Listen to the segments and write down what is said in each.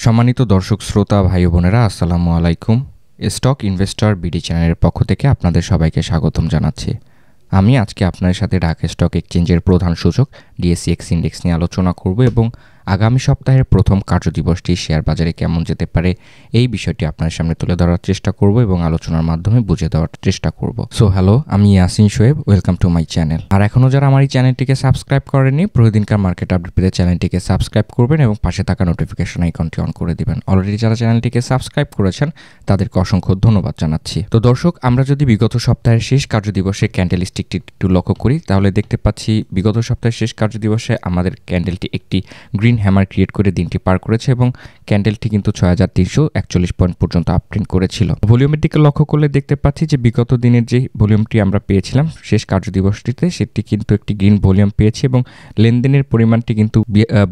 সম্মানিত দর্শক শ্রোতা ভাই বোনেরা, আসসালামু আলাইকুম। স্টক ইনভেস্টর বিডি চ্যানেলের পক্ষ থেকে আপনাদের সবাইকে স্বাগতম জানাচ্ছি। আমি আজকে আপনাদের সাথে ঢাকা স্টক এক্সচেঞ্জের প্রধান সূচক ডিএসসিএক্স ইন্ডেক্স নিয়ে আলোচনা করব এবং আগামী সপ্তাহের প্রথম কার্যদিবসটি শেয়ার বাজারে কেমন যেতে পারে এই বিষয়টি আপনার সামনে তুলে ধরার চেষ্টা করব এবং আলোচনার মাধ্যমে বুঝে দেওয়ার চেষ্টা করব। সো হ্যালো, আমি Yasin Shoaib, welcome to my channel. আর এখনও যারা আমার এই চ্যানেলটিকে সাবস্ক্রাইব করেননি, প্রতিদিনকার মার্কেট আপডেট পেতে চ্যানেলটিকে সাবস্ক্রাইব করবেন এবং পাশে থাকা নোটিফিকেশন আইকনটি অন করে দিবেন। অলরেডি যারা চ্যানেলটিকে সাবস্ক্রাইব করেছেন তাদেরকে অসংখ্য ধন্যবাদ জানাচ্ছি। তো দর্শক, আমরা যদি বিগত সপ্তাহের শেষ কার্যদিবসে ক্যান্ডেল স্টিকটি একটু লক্ষ্য করি তাহলে দেখতে পাচ্ছি বিগত সপ্তাহের শেষ কার্যদিবসে আমাদের ক্যান্ডেলটি একটি গ্রিন হ্যামার ক্রিয়েট করে দিনটি পার করেছে এবং ক্যান্ডেলটি কিন্তু ৬৩৪১ পয়েন্ট পর্যন্ত আপট্রেন্ড করেছিল। ভলিউমের দিকে লক্ষ্য করলে দেখতে পাচ্ছি যে বিগত দিনের যে ভলিউমটি আমরা পেয়েছিলাম শেষ কার্যদিবসটিতে, সেটি কিন্তু একটি গ্রিন ভলিউম পেয়েছে এবং লেনদেনের পরিমাণটি কিন্তু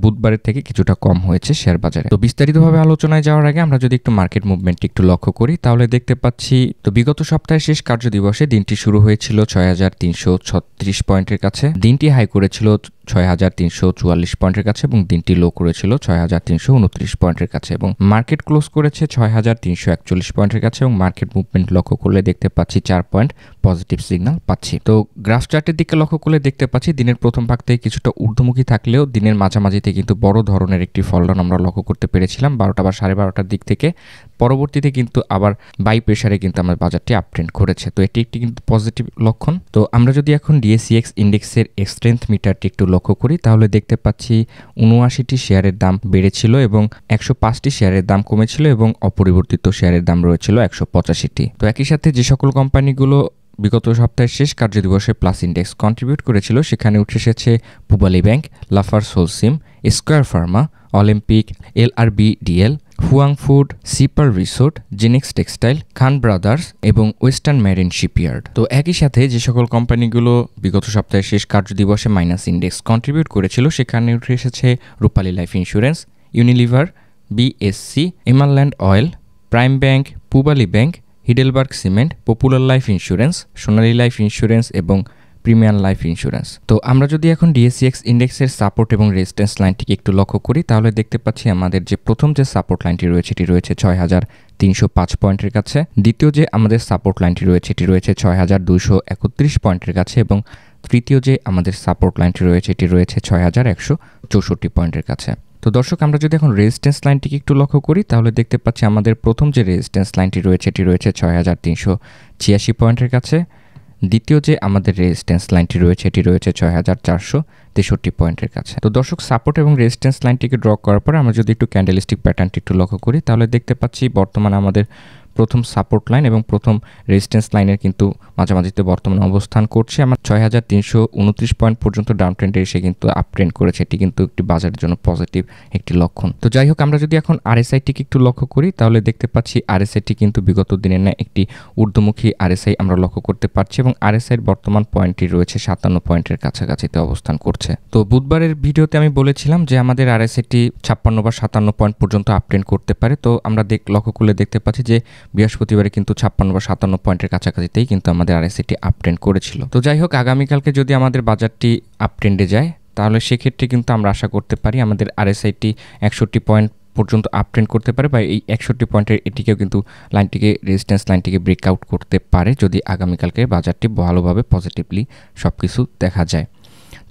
বুধবারের থেকে কিছুটা কম হয়েছে শেয়ার বাজারে। তো বিস্তারিতভাবে আলোচনায় যাওয়ার আগে আমরা যদি একটু মার্কেট মুভমেন্টটি একটু লক্ষ্য করি তাহলে দেখতে পাচ্ছি তো বিগত সপ্তাহের শেষ কার্যদিবসে দিনটি শুরু হয়েছিল ৬৩৩৬ পয়েন্টের কাছে, দিনটি হাই করেছিল ৬৩৪৪ পয়েন্টের কাছে এবং দিনটি লো করেছিল ৬৩২৯ পয়েন্টের কাছে এবং মার্কেট ক্লোজ করেছে ৬৩৪১ পয়েন্টের কাছে এবং মার্কেট মুভমেন্ট লক্ষ্য করলে দেখতে পাচ্ছি ৪ পয়েন্ট পজিটিভ সিগন্যাল পাচ্ছি। তো গ্রাফ চার্টের দিকে লক্ষ্য করলে দেখতে পাচ্ছি দিনের প্রথম ভাগ থেকে কিছুটা ঊর্ধ্বমুখী থাকলেও দিনের মাঝামাঝিতে কিন্তু বড় ধরনের একটি ফলন আমরা লক্ষ্য করতে পেরেছিলাম ১২টা বা ১২:৩০ দিক থেকে। পরবর্তীতে কিন্তু আবার বাই প্রেসারে কিন্তু আমার বাজারটি আপট্রেন্ড করেছে, তো এটি একটি কিন্তু পজিটিভ লক্ষণ। তো আমরা যদি এখন ডিএসসিএক্স ইন্ডেক্সের স্ট্রেংথ মিটারটি একটু লক্ষ্য করি তাহলে দেখতে পাচ্ছি ৭৯টি শেয়ারের দাম বেড়েছিল এবং ১০৫টি শেয়ারের দাম কমেছিল এবং অপরিবর্তিত শেয়ারের দাম রয়েছিল ১৮৫টি। তো একই সাথে যে সকল কোম্পানিগুলো বিগত সপ্তাহের শেষ কার্যদিবসে প্লাস ইন্ডেক্স কন্ট্রিবিউট করেছিল সেখানে উঠে এসেছে Pubali Bank, Lafarge Holcim, Square Pharma, Olympic, LRBDL, Huang Food, Sea Pearl Resort, Genex Textile, Khan Brothers এবং ওয়েস্টার্ন মেরিন শিপইয়ার্ড। তো একই সাথে যে সকল কোম্পানিগুলো বিগত সপ্তাহের শেষ কার্যদিবসে মাইনাস ইন্ডেক্স কন্ট্রিবিউট করেছিল সেখানে উঠে এসেছে Rupali Life Insurance, Unilever, BSC, Emerald Oil, Prime Bank, Pubali Bank, Heidelberg Cement, Popular Life Insurance, Sonali Life Insurance এবং প্রিমিয়াম লাইফ ইন্স্যুরেন্স। তো আমরা যদি এখন ডিএসসিএক্স ইন্ডেক্সের সাপোর্ট এবং রেজিস্ট্যান্স লাইনটিকে একটু লক্ষ্য করি তাহলে দেখতে পাচ্ছি আমাদের যে প্রথম যে সাপোর্ট লাইনটি রয়েছে এটি রয়েছে ৬৩০৫ পয়েন্টের কাছে, দ্বিতীয় যে আমাদের সাপোর্ট লাইনটি রয়েছে এটি রয়েছে ৬২৩১ পয়েন্টের কাছে এবং তৃতীয় যে আমাদের সাপোর্ট লাইনটি রয়েছে এটি রয়েছে ৬১৬৪ পয়েন্টের কাছে। তো দর্শক, আমরা যদি এখন রেজিস্ট্যান্স লাইনটিকে একটু লক্ষ্য করি তাহলে দেখতে পাচ্ছি আমাদের প্রথম যে রেজিস্ট্যান্স লাইনটি রয়েছে এটি রয়েছে ৬৩৮৬ পয়েন্টের কাছে, দ্বিতীয় যে আমাদের রেজিস্ট্যান্স লাইনটি রয়েছে এটি রয়েছে ৬৪৬৩ পয়েন্টের কাছে। তো দর্শক, সাপোর্ট এবং রেজিস্ট্যান্স লাইনটিকে ড্র করার পর আমরা যদি একটু ক্যান্ডেলস্টিক প্যাটার্নটি একটু লক্ষ্য করি তাহলে দেখতে পাচ্ছি বর্তমানে আমাদের প্রথম সাপোর্ট লাইন এবং প্রথম রেজিস্ট্যান্স লাইনের কিন্তু মাঝামাঝিতে বর্তমানে অবস্থান করছে। আমার ৬৩২৯ পয়েন্ট পর্যন্ত ডাউন ট্রেন্ডে এসে কিন্তু আপ ট্রেন্ড করেছে, এটি কিন্তু একটি বাজারের জন্য পজিটিভ একটি লক্ষণ। তো যাই হোক, আমরা যদি এখন আরএসআইটিকে একটু লক্ষ্য করি তাহলে দেখতে পাচ্ছি আরএসআইটি কিন্তু বিগত দিনের ন্যায় একটি ঊর্ধ্বমুখী আরএসআই আমরা লক্ষ্য করতে পারছি এবং আরএসআইয়ের বর্তমান পয়েন্টটি রয়েছে ৫৭ পয়েন্টের কাছাকাছিতে অবস্থান করছে। তো বুধবারের ভিডিওতে আমি বলেছিলাম যে আমাদের আরএসআইটি ৫৬ বা ৫৭ পয়েন্ট পর্যন্ত আপ ট্রেন্ড করতে পারে। তো আমরা লক্ষ্য করলে দেখতে পাচ্ছি যে বৃহস্পতিবারে কিন্তু ৫৬ বা ৫৭ পয়েন্টের কাছাকাছিতেই কিন্তু আমাদের আরএসআইটি আপ ট্রেন্ড করেছিল। তো যাই হোক, আগামীকালকে যদি আমাদের বাজারটি আপ ট্রেন্ডে যায় তাহলে সেক্ষেত্রে কিন্তু আমরা আশা করতে পারি আমাদের আরএসআইটি ৬১ পয়েন্ট পর্যন্ত আপ ট্রেন্ড করতে পারে বা এই ৬১ পয়েন্টের এটিকেও কিন্তু লাইনটিকে রেজিস্ট্যান্স লাইনটিকে ব্রেকআউট করতে পারে যদি আগামীকালকে বাজারটি ভালোভাবে পজিটিভলি সব কিছু দেখা যায়।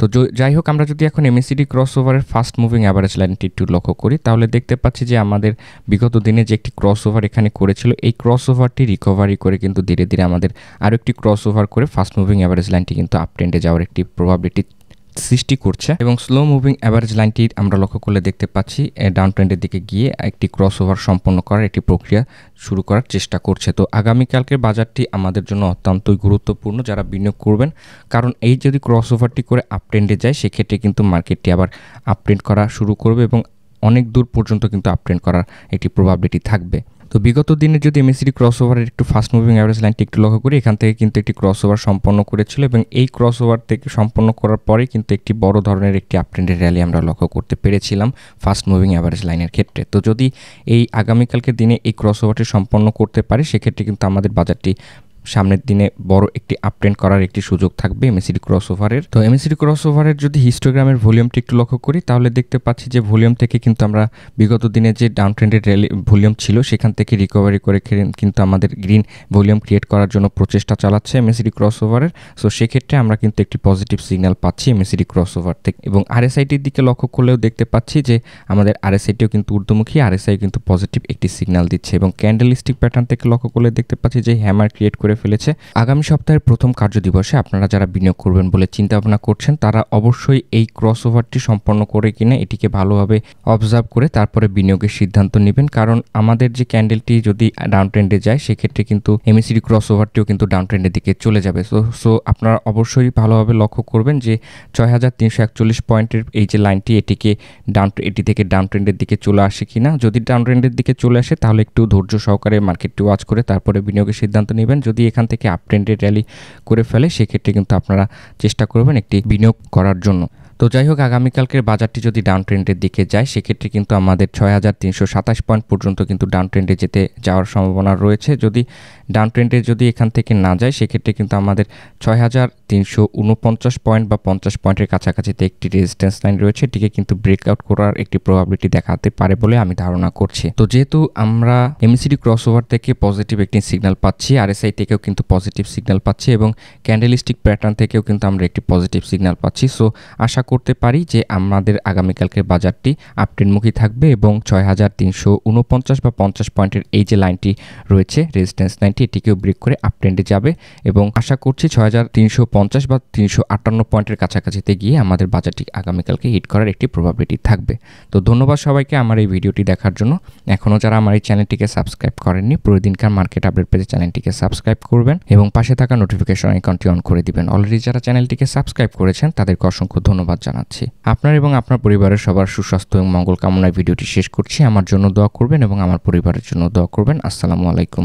তো যাই হোক, আমরা যদি এখন এমএসিডি ক্রস ওভারের ফাস্ট মুভিং অ্যাভারেজ লাইনটি একটু লক্ষ্য করি তাহলে দেখতে পাচ্ছি যে আমাদের বিগত দিনে যে একটি ক্রস ওভার এখানে করেছিল এই ক্রস ওভারটি রিকভারি করে কিন্তু ধীরে ধীরে আমাদের আরও একটি ক্রস ওভার করে ফাস্ট মুভিং অ্যাভারেজ লাইনটি কিন্তু আপ ট্রেন্ডে যাওয়ার একটি প্রবাবিলিটি সৃষ্টি করছে এবং স্লো মুভিং অ্যাভারেজ লাইনটি আমরা লক্ষ্য করলে দেখতে পাচ্ছি ডাউন ট্রেন্ডের দিকে গিয়ে একটি ক্রস ওভার সম্পন্ন করার একটি প্রক্রিয়া শুরু করার চেষ্টা করছে। তো আগামীকালকের বাজারটি আমাদের জন্য অত্যন্তই গুরুত্বপূর্ণ যারা বিনিয়োগ করবেন, কারণ এই যদি ক্রস ওভারটি করে আপ ট্রেন্ডে যায় সেক্ষেত্রে কিন্তু মার্কেটটি আবার আপ ট্রেন্ড করা শুরু করবে এবং অনেক দূর পর্যন্ত কিন্তু আপ ট্রেন্ড করার একটি প্রবাবিলিটি থাকবে। তো বিগত দিনে যদি এমএসিডি ক্রস ওভারের একটু ফাস্ট মুভিং অ্যাভারেজ লাইনটি একটু লক্ষ্য করি এখান থেকে কিন্তু একটি ক্রস ওভার সম্পন্ন করেছিল এবং এই ক্রস ওভার থেকে সম্পন্ন করার পরে কিন্তু একটি বড় ধরনের একটি আপ ট্রেন্ডের র্যালি আমরা লক্ষ্য করতে পেরেছিলাম ফাস্ট মুভিং অ্যাভারেজ লাইনের ক্ষেত্রে। তো যদি এই আগামীকালকের দিনে এই ক্রস ওভারটি সম্পন্ন করতে পারে সেক্ষেত্রে কিন্তু আমাদের বাজারটি সামনের দিনে বড় একটি আপট্রেন্ড করার একটি সুযোগ থাকবে এমএসিডি ক্রসওভারের। তো এমএসিডি ক্রসওভারের যদি হিস্টোগ্রামের ভলিউমটি একটু লক্ষ্য করি তাহলে দেখতে পাচ্ছি যে ভলিউম থেকে কিন্তু আমরা বিগত দিনে যে ডাউন ট্রেন্ডের ভলিউম ছিল সেখান থেকে রিকভারি করে কিন্তু আমাদের গ্রিন ভলিউম ক্রিয়েট করার জন্য প্রচেষ্টা চালাচ্ছে এমএসিডি ক্রসওভারের। সো সেক্ষেত্রে আমরা কিন্তু একটি পজিটিভ সিগন্যাল পাচ্ছি এমএসিডি ক্রসওভার থেকে। এবং আরএসআইটির দিকে লক্ষ্য করলেও দেখতে পাচ্ছি যে আমাদের আরএসআইটিও কিন্তু ঊর্ধ্বমুখী, আরএসআই কিন্তু পজিটিভ একটি সিগন্যাল দিচ্ছে। এবং ক্যান্ডেলস্টিক প্যাটার্ন থেকে লক্ষ্য করলে দেখতে পাচ্ছি যে হ্যামার ক্রিয়েট করে ফেলেছে। আগামী সপ্তাহের প্রথম কার্যদিবসে আপনারা যারা বিনিয়োগ করবেন বলে চিন্তা ভাবনা করছেন তারা অবশ্যই এই ক্রসওভারটি সম্পন্ন করে কিনে এটিকে ভালোভাবে অবজার্ভ করে তারপরে বিনিয়োগের সিদ্ধান্ত নেবেন। কারণ আমাদের যে ক্যান্ডেলটি যদি ডাউন ট্রেন্ডে যায় সেক্ষেত্রে কিন্তু এমএসিডি ক্রসওভারটিও কিন্তু ডাউন ট্রেন্ডের দিকে চলে যাবে। সো আপনারা অবশ্যই ভালোভাবে লক্ষ্য করবেন যে ৬,৩৪১ পয়েন্টের এই যে লাইনটি এটি থেকে ডাউন ট্রেন্ডের দিকে চলে আসে কিনা। যদি ডাউন ট্রেন্ডের দিকে চলে আসে তাহলে একটু ধৈর্য সহকারে মার্কেটটি ওয়াচ করে তারপরে বিনিয়োগের সিদ্ধান্ত নেবেন। যদি এখান থেকে আপ ট্রেন্ডের র্যালি করে ফেলে সেক্ষেত্রে কিন্তু আপনারা চেষ্টা করবেন একটি বিনিয়োগ করার জন্য। তো যাই হোক, আগামীকালকের বাজারটি যদি ডাউন ট্রেন্ডের দিকে যায় সেক্ষেত্রে কিন্তু আমাদের ৬,৩২৭ পয়েন্ট পর্যন্ত কিন্তু ডাউন ট্রেন্ডে যাওয়ার সম্ভাবনা রয়েছে। যদি ডাউন ট্রেন্ডে যদি এখান থেকে না যায় সেক্ষেত্রে কিন্তু আমাদের ৬,৩৪৯ পয়েন্ট বা ৫০ পয়েন্টের কাছাকাছিতে একটি রেজিস্ট্যান্স লাইন রয়েছে, এটিকে কিন্তু ব্রেকআউট করার একটি প্রবাবিলিটি দেখাতে পারে বলে আমি ধারণা করছি। তো যেহেতু আমরা এমএসিডি ক্রসওভার থেকে পজিটিভ একটি সিগন্যাল পাচ্ছি, আরএসআই থেকেও কিন্তু পজিটিভ সিগন্যাল পাচ্ছি এবং ক্যান্ডেলস্টিক প্যাটার্ন থেকেও কিন্তু আমরা একটি পজিটিভ সিগন্যাল পাচ্ছি। সো আশা করতে পারি যে আমাদের আগামীকালকের বাজারটি আপট্রেন্ডমুখী থাকবে এবং ৬,৩৪৯ বা ৫০ পয়েন্টের এই যে লাইনটি রয়েছে রেজিস্ট্যান্স লাইনটি, এটিকেও ব্রেক করে আপট্রেন্ডে যাবে এবং আশা করছি ৬,৩৫০ বা ৩৫৮ পয়েন্টের কাছাকাছিতে গিয়ে আমাদের বাজারটি আগামীকালকে হিট করার একটি প্রবাবিলিটি থাকবে। তো ধন্যবাদ সবাইকে আমার এই ভিডিওটি দেখার জন্য। এখনও যারা আমার এই চ্যানেলটিকে সাবস্ক্রাইব করেননি প্রতিদিনকার মার্কেট আপডেট পেতে চ্যানেলটিকে সাবস্ক্রাইব করবেন এবং পাশে থাকা নোটিফিকেশন আইকনটি অন করে দিবেন। অলরেডি যারা চ্যানেলটিকে সাবস্ক্রাইব করেছেন তাদেরকে অসংখ্য ধন্যবাদ জানাচ্ছি। আপনার এবং আপনার পরিবারের সবার সুস্বাস্থ্য এবং মঙ্গল কামনায় ভিডিওটি শেষ করছি। আমার জন্য দোয়া করবেন এবং আমার পরিবারের জন্য দোয়া করবেন। আসসালামু আলাইকুম।